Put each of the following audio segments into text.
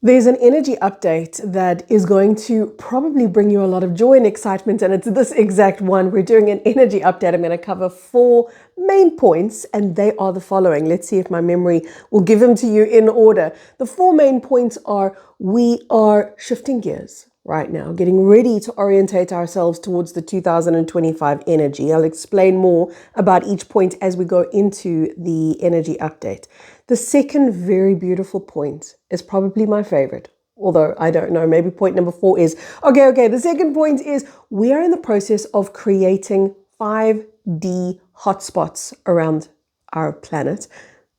There's an energy update that is going to probably bring you a lot of joy and excitement, and it's this exact one. We're doing an energy update. I'm going to cover 4 main points, and they are the following. Let's see if my memory will give them to you in order. The 4 main points are: we are shifting gears right now, getting ready to orientate ourselves towards the 2025 energy. I'll explain more about each point as we go into the energy update. The second very beautiful point is probably my favorite, although I don't know, maybe point number 4 is, okay. The second point is we are in the process of creating 5D hotspots around our planet.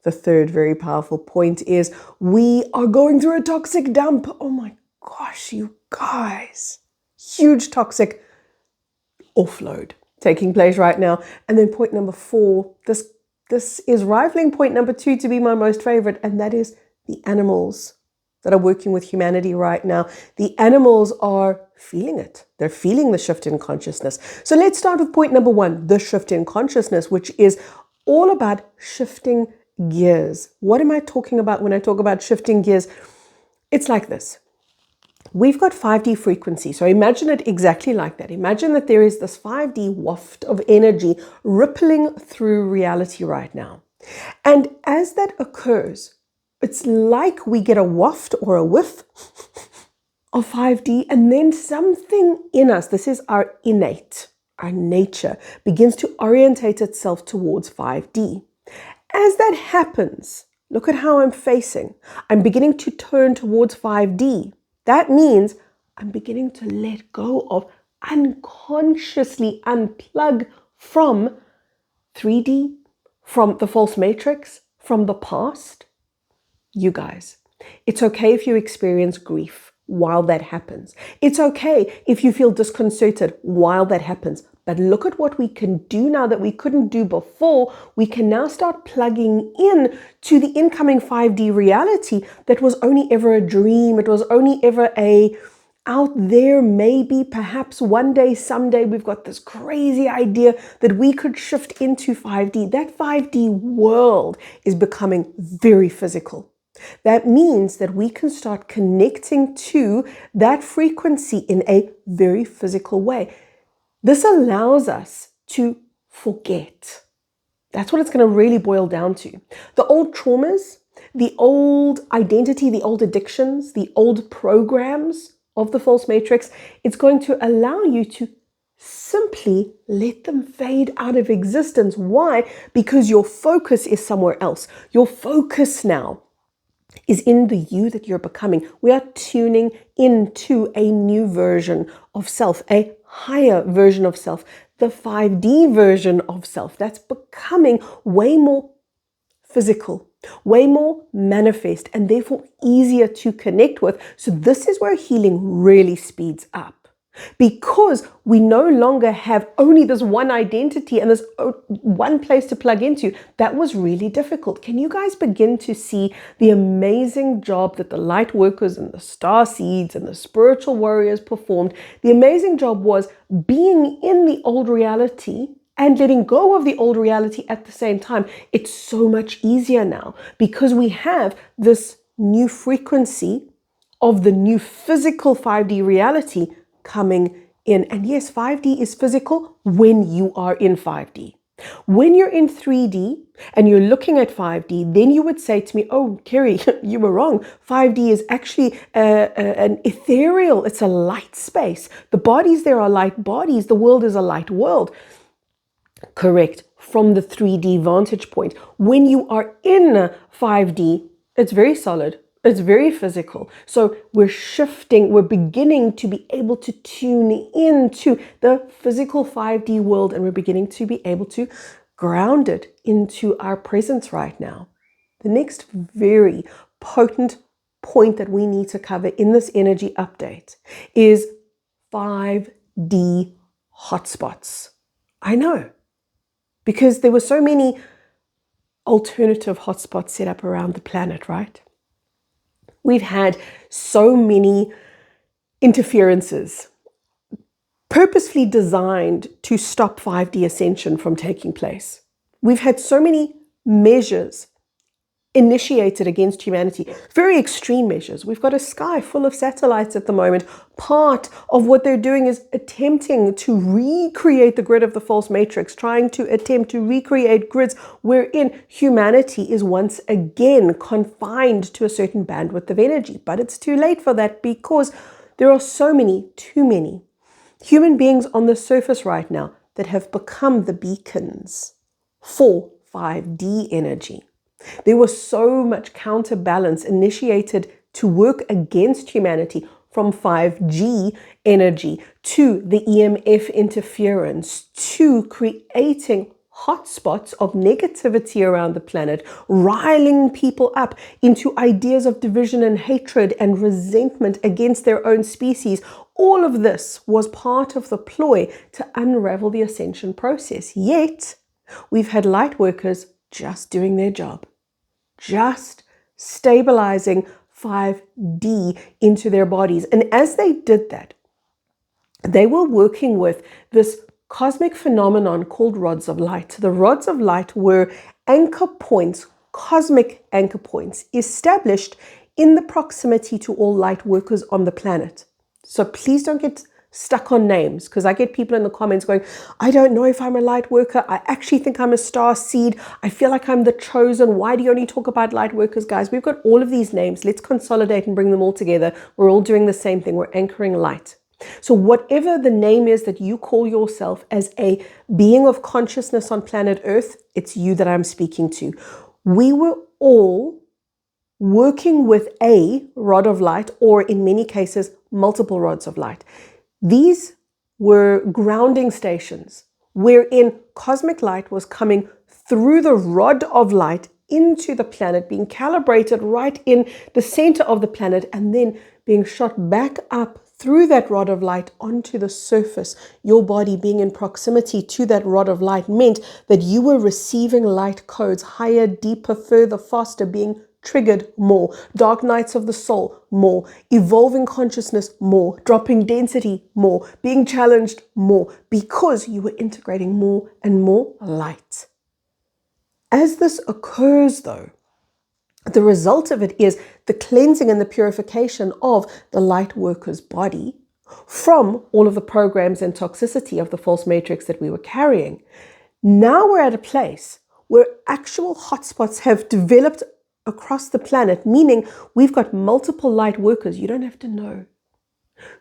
The third very powerful point is we are going through a toxic dump. Oh my gosh, you guys, huge toxic offload taking place right now. And then point number 4, this is rivaling point number 2 to be my most favorite, and that is the animals that are working with humanity right now. The animals are feeling it. They're feeling the shift in consciousness. So let's start with point number 1, the shift in consciousness, which is all about shifting gears. What am I talking about when I talk about shifting gears? It's like this. We've got 5D frequency. So imagine it exactly like that. Imagine that there is this 5D waft of energy rippling through reality right now. And as that occurs, it's like we get a waft or a whiff of 5D, and then something in us, this is our innate, our nature, begins to orientate itself towards 5D. As that happens, look at how I'm facing. I'm beginning to turn towards 5D. That means I'm beginning to let go of, unconsciously unplug from 3D, from the false matrix, from the past. You guys, it's okay if you experience grief while that happens. It's okay if you feel disconcerted while that happens. But look at what we can do now that we couldn't do before. We can now start plugging in to the incoming 5D reality that was only ever a dream. It was only ever out there, maybe, perhaps one day, someday, we've got this crazy idea that we could shift into 5D. That 5D world is becoming very physical. That means that we can start connecting to that frequency in a very physical way. This allows us to forget. That's what it's going to really boil down to. The old traumas, the old identity, the old addictions, the old programs of the false matrix, it's going to allow you to simply let them fade out of existence. Why? Because your focus is somewhere else. Your focus now is in the you that you're becoming. We are tuning into a new version of self, a higher version of self, the 5D version of self that's becoming way more physical, way more manifest, and therefore easier to connect with. So this is where healing really speeds up. Because we no longer have only this one identity and this one place to plug into. That was really difficult. Can you guys begin to see the amazing job that the light workers and the star seeds and the spiritual warriors performed? The amazing job was being in the old reality and letting go of the old reality at the same time. It's so much easier now because we have this new frequency of the new physical 5D reality coming in. And yes, 5D is physical when you are in 5D. When you're in 3D and you're looking at 5D, then you would say to me, oh, Kerry, you were wrong. 5D is actually an ethereal, it's a light space. The bodies there are light bodies. The world is a light world. Correct, from the 3D vantage point. When you are in 5D, it's very solid. It's very physical. So we're shifting, we're beginning to be able to tune into the physical 5D world, and we're beginning to be able to ground it into our presence right now. The next very potent point that we need to cover in this energy update is 5D hotspots. I know, because there were so many alternative hotspots set up around the planet, right? We've had so many interferences purposefully designed to stop 5D ascension from taking place. We've had so many measures initiated against humanity. Very extreme measures. We've got a sky full of satellites at the moment. Part of what they're doing is attempting to recreate the grid of the false matrix, trying to attempt to recreate grids wherein humanity is once again confined to a certain bandwidth of energy. But it's too late for that, because there are so many, too many human beings on the surface right now that have become the beacons for 5D energy. There was so much counterbalance initiated to work against humanity, from 5G energy to the EMF interference to creating hotspots of negativity around the planet, riling people up into ideas of division and hatred and resentment against their own species. All of this was part of the ploy to unravel the ascension process. Yet, we've had light workers just doing their job, just stabilizing 5D into their bodies. And as they did that, they were working with this cosmic phenomenon called rods of light. The rods of light were anchor points, cosmic anchor points, established in the proximity to all light workers on the planet. So please don't get stuck on names, because I get people in the comments going, I don't know if I'm a light worker. I actually think I'm a star seed. I feel like I'm the chosen. Why do you only talk about light workers? Guys, we've got all of these names. Let's consolidate and bring them all together. We're all doing the same thing. We're anchoring light. So whatever the name is that you call yourself as a being of consciousness on planet Earth, it's you that I'm speaking to. We were all working with a rod of light, or in many cases, multiple rods of light. These were grounding stations wherein cosmic light was coming through the rod of light into the planet, being calibrated right in the center of the planet, and then being shot back up through that rod of light onto the surface. Your body being in proximity to that rod of light meant that you were receiving light codes higher, deeper, further, faster, being triggered more, dark nights of the soul more, evolving consciousness more, dropping density more, being challenged more, because you were integrating more and more light. As this occurs though, the result of it is the cleansing and the purification of the light worker's body from all of the programs and toxicity of the false matrix that we were carrying. Now we're at a place where actual hotspots have developed across the planet, meaning we've got multiple light workers. You don't have to know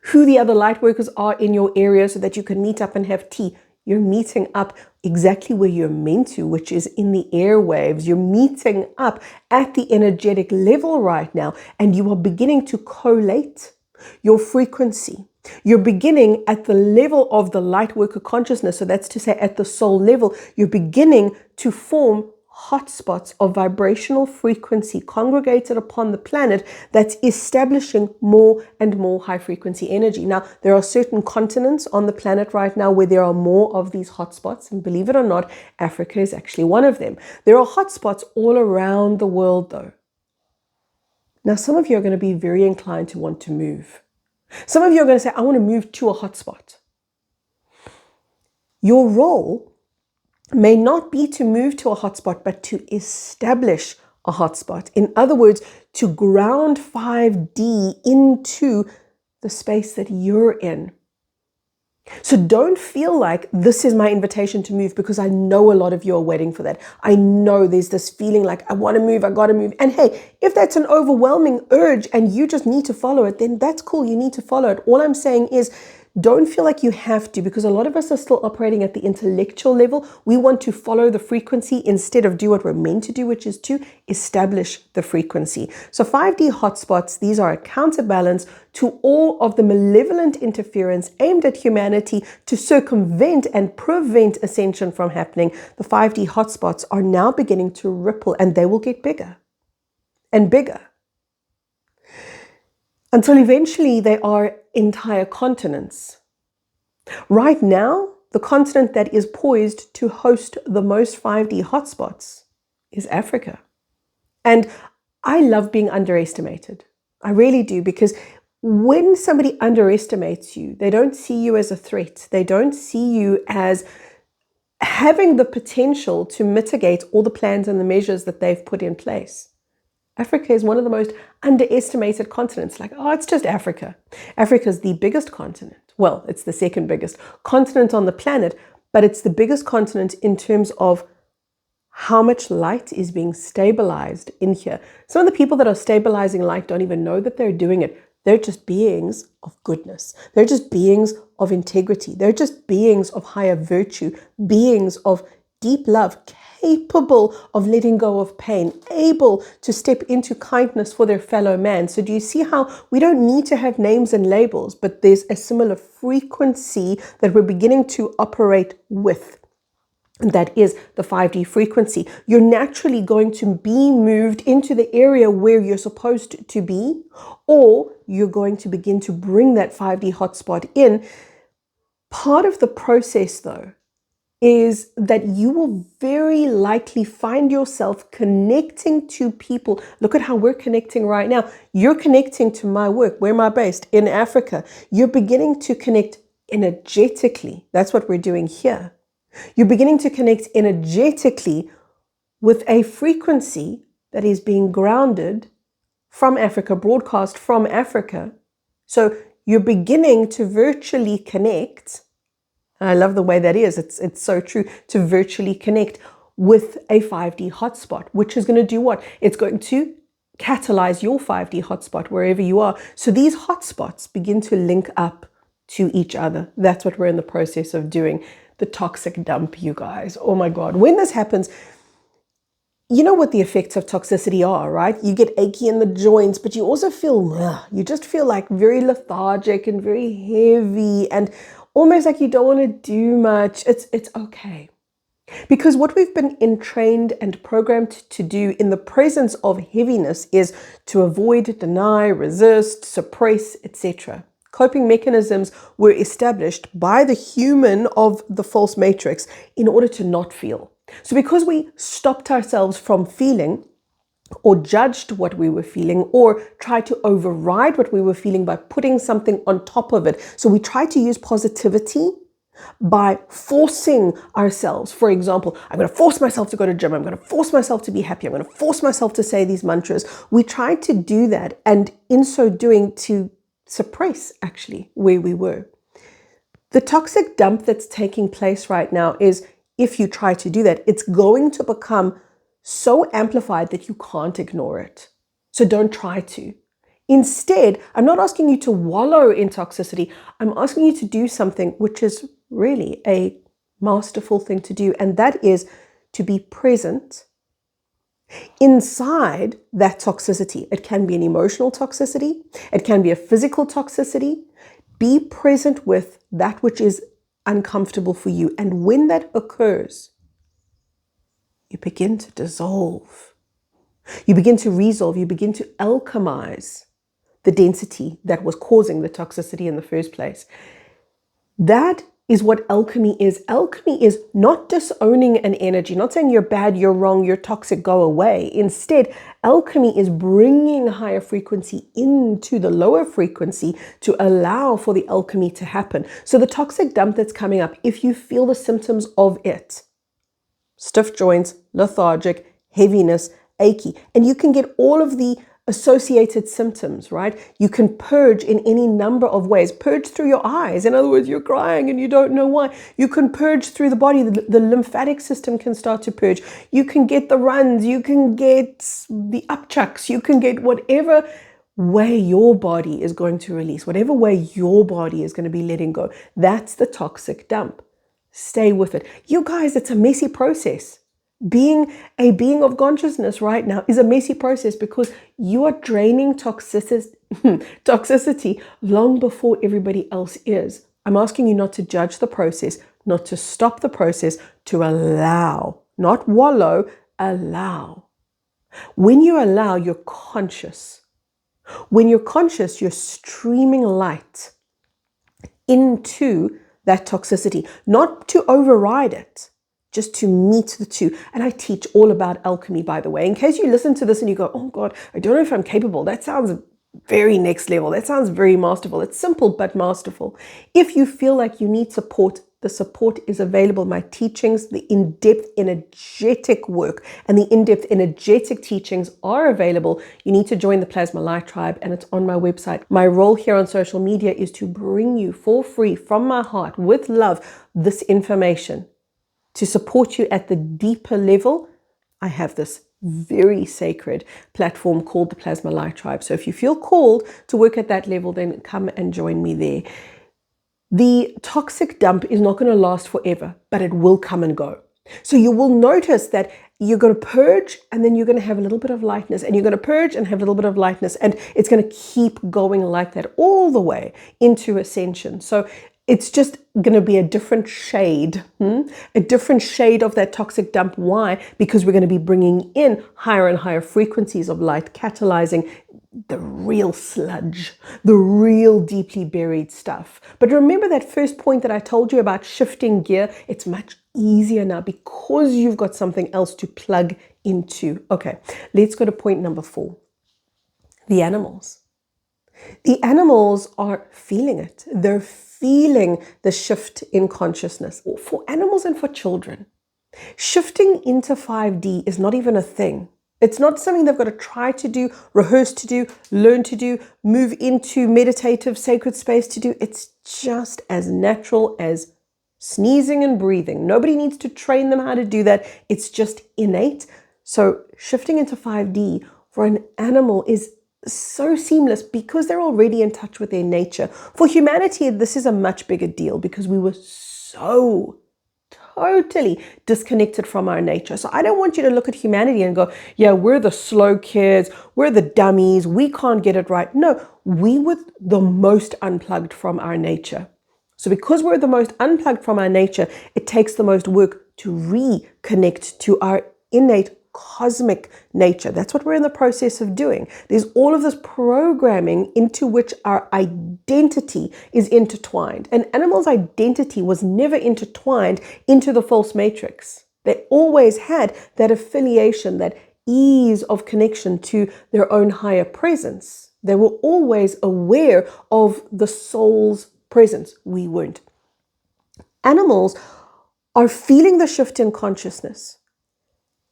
who the other light workers are in your area so that you can meet up and have tea. You're meeting up exactly where you're meant to, which is in the airwaves. You're meeting up at the energetic level right now, and you are beginning to collate your frequency. You're beginning at the level of the light worker consciousness. So that's to say, at the soul level, you're beginning to form hotspots of vibrational frequency congregated upon the planet that's establishing more and more high frequency energy. Now, there are certain continents on the planet right now where there are more of these hotspots, and believe it or not, Africa is actually one of them. There are hotspots all around the world though. Now, some of you are going to be very inclined to want to move. Some of you are going to say, I want to move to a hotspot. Your role may not be to move to a hotspot, but to establish a hotspot. In other words, to ground 5D into the space that you're in. So don't feel like this is my invitation to move, because I know a lot of you are waiting for that. I know there's this feeling like I want to move, I got to move. And hey, if that's an overwhelming urge and you just need to follow it, then that's cool. You need to follow it. All I'm saying is, don't feel like you have to, because a lot of us are still operating at the intellectual level. We want to follow the frequency instead of do what we're meant to do, which is to establish the frequency. So 5D hotspots, these are a counterbalance to all of the malevolent interference aimed at humanity to circumvent and prevent ascension from happening. The 5D hotspots are now beginning to ripple, and they will get bigger and bigger, until eventually they are entire continents. Right now, the continent that is poised to host the most 5D hotspots is Africa. And I love being underestimated. I really do, because when somebody underestimates you, they don't see you as a threat. They don't see you as having the potential to mitigate all the plans and the measures that they've put in place. Africa is one of the most underestimated continents. Like, oh, it's just Africa. Africa is the biggest continent. Well, it's the second biggest continent on the planet, but it's the biggest continent in terms of how much light is being stabilized in here. Some of the people that are stabilizing light don't even know that they're doing it. They're just beings of goodness. They're just beings of integrity. They're just beings of higher virtue, beings of deep love, capable of letting go of pain, able to step into kindness for their fellow man. So do you see how we don't need to have names and labels, but there's a similar frequency that we're beginning to operate with? And that is the 5D frequency. You're naturally going to be moved into the area where you're supposed to be, or you're going to begin to bring that 5D hotspot in. Part of the process, though, is that you will very likely find yourself connecting to people. Look at how we're connecting right now. You're connecting to my work. Where am I based? In Africa. You're beginning to connect energetically. That's what we're doing here. You're beginning to connect energetically with a frequency that is being grounded from Africa, broadcast from Africa. So you're beginning to virtually connect. I love the way that is. It's so true, to virtually connect with a 5D hotspot, which is going to do what? It's going to catalyze your 5D hotspot wherever you are. So these hotspots begin to link up to each other. That's what we're in the process of doing. The toxic dump, you guys. Oh my God. When this happens, you know what the effects of toxicity are, right? You get achy in the joints, but you also feel, you just feel like very lethargic and very heavy and almost like you don't want to do much. It's okay. Because what we've been entrained and programmed to do in the presence of heaviness is to avoid, deny, resist, suppress, etc. Coping mechanisms were established by the human of the false matrix in order to not feel. So because we stopped ourselves from feeling, or judged what we were feeling, or tried to override what we were feeling by putting something on top of it. So we tried to use positivity by forcing ourselves. For example, I'm going to force myself to go to gym. I'm going to force myself to be happy. I'm going to force myself to say these mantras. We tried to do that, and in so doing to suppress actually where we were. The toxic dump that's taking place right now is, if you try to do that, it's going to become so amplified that you can't ignore it. So don't try to. Instead, I'm not asking you to wallow in toxicity. I'm asking you to do something which is really a masterful thing to do, and that is to be present inside that toxicity. It can be an emotional toxicity. It can be a physical toxicity. Be present with that which is uncomfortable for you. And when that occurs, you begin to dissolve. You begin to resolve. You begin to alchemize the density that was causing the toxicity in the first place. That is what alchemy is. Alchemy is not disowning an energy, not saying you're bad, you're wrong, you're toxic, go away. Instead, alchemy is bringing higher frequency into the lower frequency to allow for the alchemy to happen. So the toxic dump that's coming up, if you feel the symptoms of it, stiff joints, lethargic, heaviness, achy, and you can get all of the associated symptoms, right? You can purge in any number of ways. Purge through your eyes. In other words, you're crying and you don't know why. You can purge through the body. The lymphatic system can start to purge. You can get the runs. You can get the upchucks. You can get whatever way your body is going to release, whatever way your body is going to be letting go. That's the toxic dump. Stay with it. You guys, it's a messy process. Being a being of consciousness right now is a messy process because you are draining toxicity long before everybody else is. I'm asking you not to judge the process, not to stop the process, to allow, not wallow, allow. When you allow, you're conscious. When you're conscious, you're streaming light into that toxicity, not to override it, just to meet the two. And I teach all about alchemy, by the way. In case you listen to this and you go, oh God, I don't know if I'm capable. That sounds very next level. That sounds very masterful. It's simple but masterful. If you feel like you need support, the support is available. My teachings, the in-depth energetic work and the in-depth energetic teachings are available. You need to join the Plasma Light Tribe, and it's on my website. My role here on social media is to bring you for free from my heart with love this information to support you at the deeper level. I have this very sacred platform called the Plasma Light Tribe. So if you feel called to work at that level, then come and join me there. The toxic dump is not going to last forever, but it will come and go. So you will notice that you're going to purge, and then you're going to have a little bit of lightness, and you're going to purge and have a little bit of lightness, and it's going to keep going like that all the way into ascension. So it's just going to be a different shade, a different shade of that toxic dump. Why? Because we're going to be bringing in higher and higher frequencies of light, catalyzing the real sludge, the real deeply buried stuff. But remember that first point that I told you about shifting gear? It's much easier now because you've got something else to plug into. Okay, let's go to point number 4. The animals. The animals are feeling it. They're feeling the shift in consciousness. For animals and for children, shifting into 5D is not even a thing. It's not something they've got to try to do, rehearse to do, learn to do, move into meditative sacred space to do. It's just as natural as sneezing and breathing. Nobody needs to train them how to do that. It's just innate. So shifting into 5D for an animal is so seamless because they're already in touch with their nature. For humanity, this is a much bigger deal because we were so totally disconnected from our nature. So I don't want you to look at humanity and go, yeah, we're the slow kids, we're the dummies, we can't get it right. No, we were the most unplugged from our nature. So because we're the most unplugged from our nature, it takes the most work to reconnect to our innate cosmic nature. That's what we're in the process of doing. There's all of this programming into which our identity is intertwined. An animal's identity was never intertwined into the false matrix. They always had that affiliation, that ease of connection to their own higher presence. They were always aware of the soul's presence. We weren't. Animals are feeling the shift in consciousness.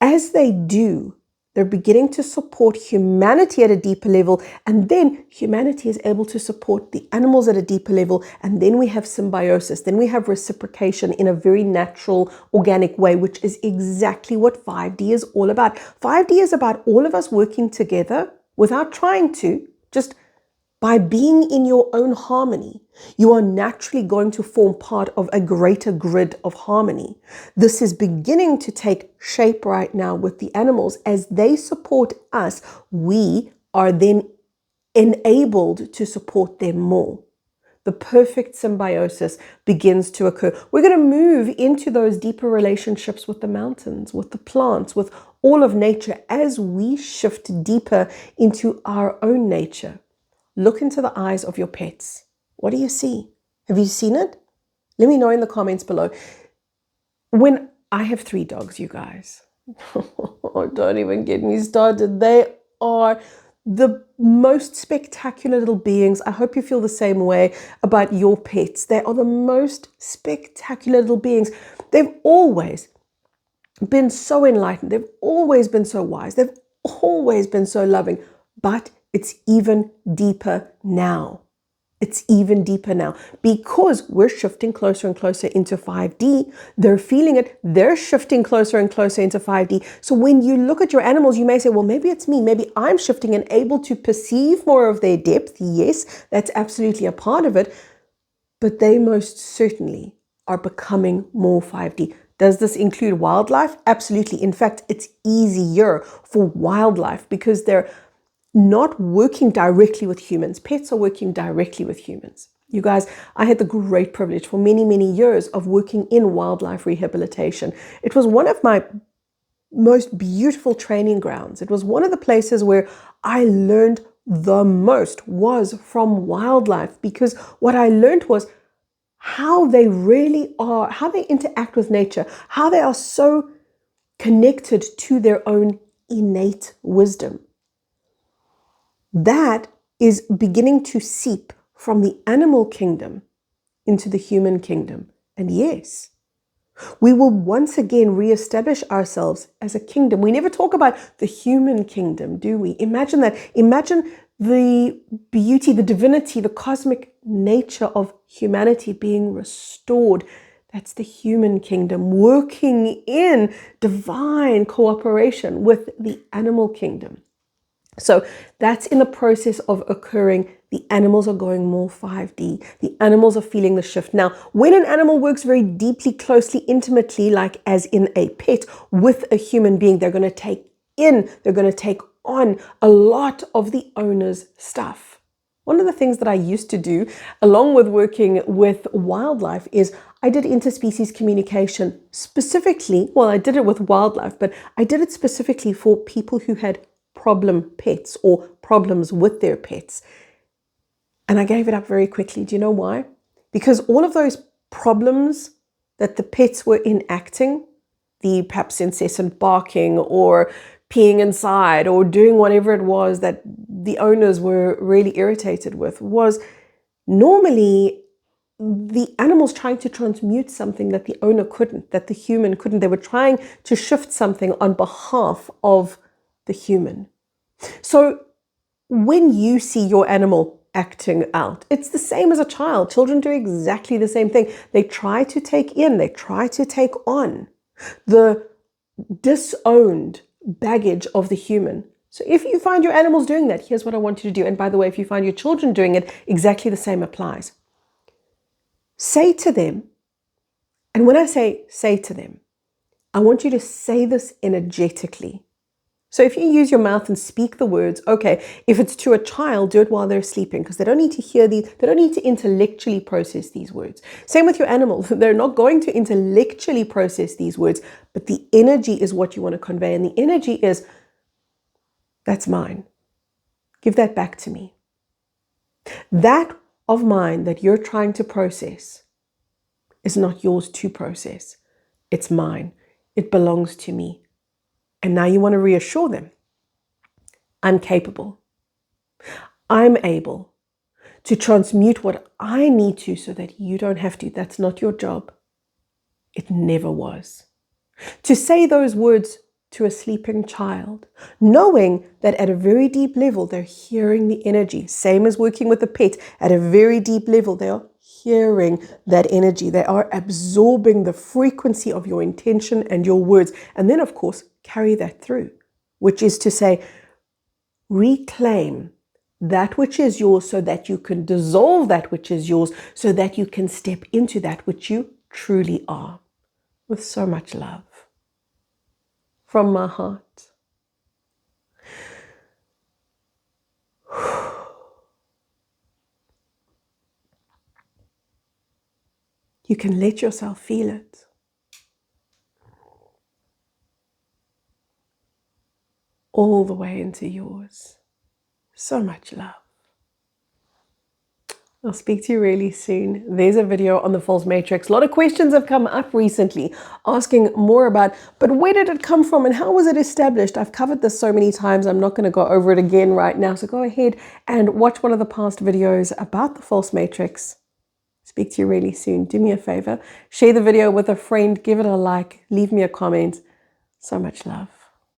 As they do, they're beginning to support humanity at a deeper level, and then humanity is able to support the animals at a deeper level, and then we have symbiosis, then we have reciprocation in a very natural, organic way, which is exactly what 5D is all about. 5D is about all of us working together without trying to, just by being in your own harmony. You are naturally going to form part of a greater grid of harmony. This is beginning to take shape right now with the animals. As they support us, we are then enabled to support them more. The perfect symbiosis begins to occur. We're going to move into those deeper relationships with the mountains, with the plants, with all of nature as we shift deeper into our own nature. Look into the eyes of your pets. What do you see? Have you seen it? Let me know in the comments below. When I have 3 dogs, you guys, don't even get me started. They are the most spectacular little beings. I hope you feel the same way about your pets. They are the most spectacular little beings. They've always been so enlightened. They've always been so wise. They've always been so loving. But it's even deeper now. It's even deeper now because we're shifting closer and closer into 5D. They're feeling it. They're shifting closer and closer into 5D. So when you look at your animals, you may say, well, maybe it's me. Maybe I'm shifting and able to perceive more of their depth. Yes, that's absolutely a part of it. But they most certainly are becoming more 5D. Does this include wildlife? Absolutely. In fact, it's easier for wildlife because they're not working directly with humans. Pets are working directly with humans. You guys, I had the great privilege for many, many years of working in wildlife rehabilitation. It was one of my most beautiful training grounds. It was one of the places where I learned the most was from wildlife, because what I learned was how they really are, how they interact with nature, how they are so connected to their own innate wisdom. That is beginning to seep from the animal kingdom into the human kingdom. And yes, we will once again reestablish ourselves as a kingdom. We never talk about the human kingdom, do we? Imagine that. Imagine the beauty, the divinity, the cosmic nature of humanity being restored. That's the human kingdom, working in divine cooperation with the animal kingdom. So that's in the process of occurring. The animals are going more 5D. The animals are feeling the shift. Now, when an animal works very deeply, closely, intimately, like as in a pet with a human being, they're going to take on a lot of the owner's stuff. One of the things that I used to do, along with working with wildlife, is I did interspecies communication specifically. Well, I did it with wildlife, but I did it specifically for people who had problem pets or problems with their pets. And I gave it up very quickly. Do you know why? Because all of those problems that the pets were enacting, the perhaps incessant barking or peeing inside or doing whatever it was that the owners were really irritated with, was normally the animals trying to transmute something that the owner couldn't, that the human couldn't. They were trying to shift something on behalf of the human. So when you see your animal acting out, it's the same as a child. Children do exactly the same thing. They try to take in, they try to take on the disowned baggage of the human. So if you find your animals doing that, here's what I want you to do. And by the way, if you find your children doing it, exactly the same applies. Say to them, and when I say to them, I want you to say this energetically. So if you use your mouth and speak the words, okay, if it's to a child, do it while they're sleeping, because they don't need to hear these, they don't need to intellectually process these words. Same with your animal. They're not going to intellectually process these words, but the energy is what you want to convey. And the energy is, that's mine. Give that back to me. That of mine that you're trying to process is not yours to process. It's mine. It belongs to me. And now you want to reassure them. I'm capable. I'm able to transmute what I need to so that you don't have to. That's not your job. It never was. To say those words to a sleeping child, knowing that at a very deep level, they're hearing the energy. Same as working with a pet. At a very deep level, they are hearing that energy. They are absorbing the frequency of your intention and your words. And then, of course, carry that through, which is to say, reclaim that which is yours so that you can dissolve that which is yours, so that you can step into that which you truly are. With so much love. From my heart. You can let yourself feel it. All the way into yours. So much love. I'll speak to you really soon. There's a video on the false matrix. A lot of questions have come up recently asking more about, but where did it come from and how was it established? I've covered this so many times. I'm not going to go over it again right now. So go ahead and watch one of the past videos about the false matrix. Speak to you really soon. Do me a favor. Share the video with a friend. Give it a like. Leave me a comment. So much love.